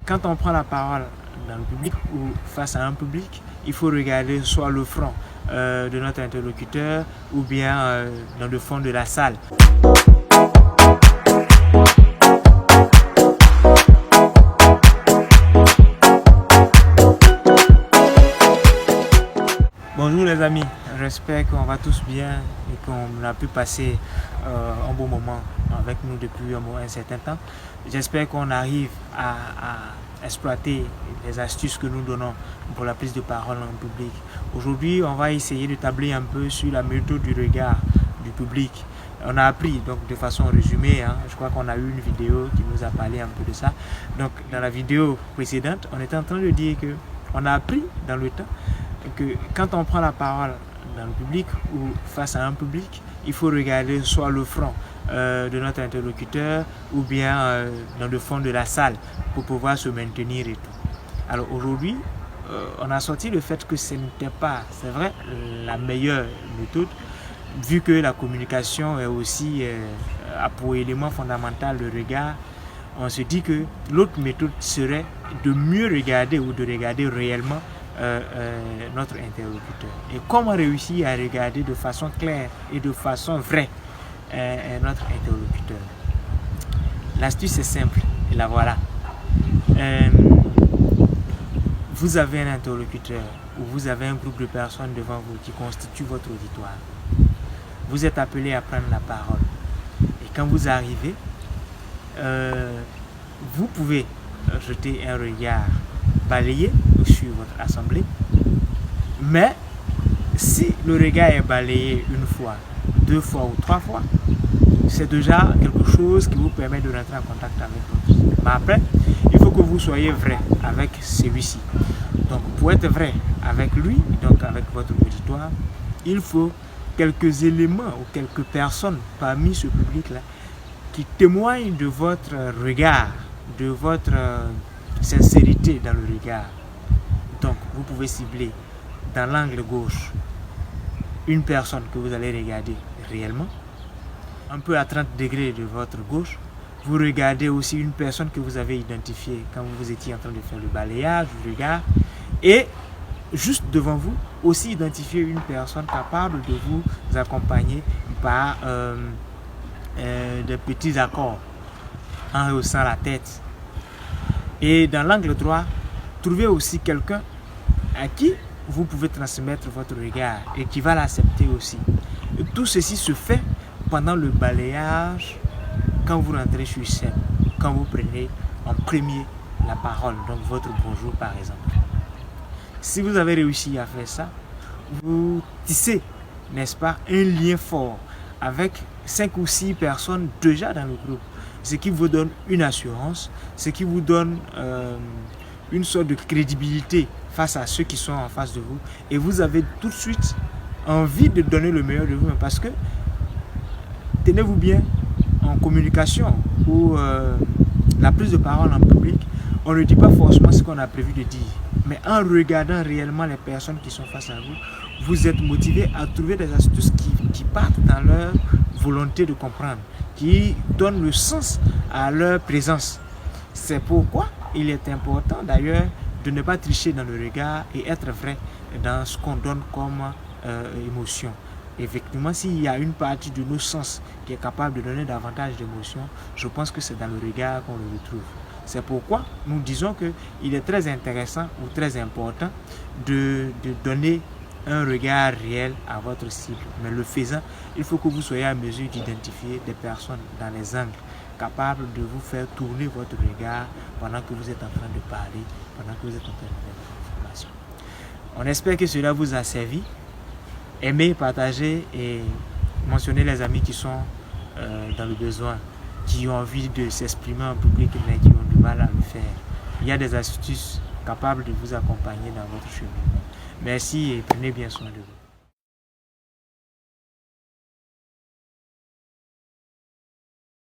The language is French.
Quand on prend la parole dans le public ou face à un public, il faut regarder soit le front de notre interlocuteur ou bien dans le fond de la salle. Bonjour les amis, j'espère qu'on va tous bien et qu'on a pu passer un bon moment avec nous depuis un certain temps. J'espère qu'on arrive à exploiter les astuces que nous donnons pour la prise de parole en public. Aujourd'hui, on va essayer de tabler un peu sur la méthode du regard du public. On a appris donc de façon résumée, je crois qu'on a eu une vidéo qui nous a parlé un peu de ça. Donc dans la vidéo précédente, on était en train de dire que on a appris dans le temps que quand on prend la parole dans le public ou face à un public, il faut regarder soit le front de notre interlocuteur ou bien dans le fond de la salle pour pouvoir se maintenir et tout. Alors aujourd'hui, on a sorti le fait que ce n'était pas, c'est vrai, la meilleure méthode, vu que la communication est aussi a pour élément fondamental le regard. On se dit que l'autre méthode serait de mieux regarder ou de regarder réellement notre interlocuteur. Et comment réussir à regarder de façon claire et de façon vraie notre interlocuteur. L'astuce est simple, et la voilà. Vous avez un interlocuteur ou vous avez un groupe de personnes devant vous qui constitue votre auditoire. Vous êtes appelé à prendre la parole. Et quand vous arrivez, vous pouvez jeter un regard balayé sur votre assemblée, mais si le regard est balayé une fois, deux fois ou trois fois, c'est déjà quelque chose qui vous permet de rentrer en contact avec l'autre. Mais après, il faut que vous soyez vrai avec celui-ci. Donc pour être vrai avec lui, donc avec votre auditoire, il faut quelques éléments ou quelques personnes parmi ce public-là qui témoignent de votre regard, de votre sincérité dans le regard. Donc vous pouvez cibler dans l'angle gauche une personne que vous allez regarder réellement, un peu à 30 degrés de votre gauche. Vous regardez aussi une personne que vous avez identifiée quand vous étiez en train de faire le balayage du regard, et juste devant vous aussi identifier une personne capable de vous accompagner par des petits accords en haussant la tête. Et dans l'angle droit, trouvez aussi quelqu'un à qui vous pouvez transmettre votre regard et qui va l'accepter aussi. Et tout ceci se fait pendant le balayage, quand vous rentrez sur scène, quand vous prenez en premier la parole, donc votre bonjour par exemple. Si vous avez réussi à faire ça, vous tissez, n'est-ce pas, un lien fort avec 5 ou 6 personnes déjà dans le groupe. Ce qui vous donne une assurance, ce qui vous donne une sorte de crédibilité face à ceux qui sont en face de vous. Et vous avez tout de suite envie de donner le meilleur de vous-même. Parce que, tenez-vous bien, en communication ou la prise de parole en public, on ne dit pas forcément ce qu'on a prévu de dire. Mais en regardant réellement les personnes qui sont face à vous, vous êtes motivé à trouver des astuces qui partent dans leur volonté de comprendre, qui donnent le sens à leur présence. C'est pourquoi il est important d'ailleurs de ne pas tricher dans le regard et être vrai dans ce qu'on donne comme émotion. Effectivement, s'il y a une partie de nos sens qui est capable de donner davantage d'émotion, je pense que c'est dans le regard qu'on le retrouve. C'est pourquoi nous disons qu'il est très intéressant ou très important de donner un regard réel à votre cible. Mais le faisant, il faut que vous soyez à mesure d'identifier des personnes dans les angles capables de vous faire tourner votre regard pendant que vous êtes en train de parler, pendant que vous êtes en train de faire des informations. On espère que cela vous a servi. Aimez, partagez et mentionnez les amis qui sont dans le besoin, qui ont envie de s'exprimer en public mais qui ont du mal à le faire. Il y a des astuces capables de vous accompagner dans votre cheminement. Merci et prenez bien soin de vous.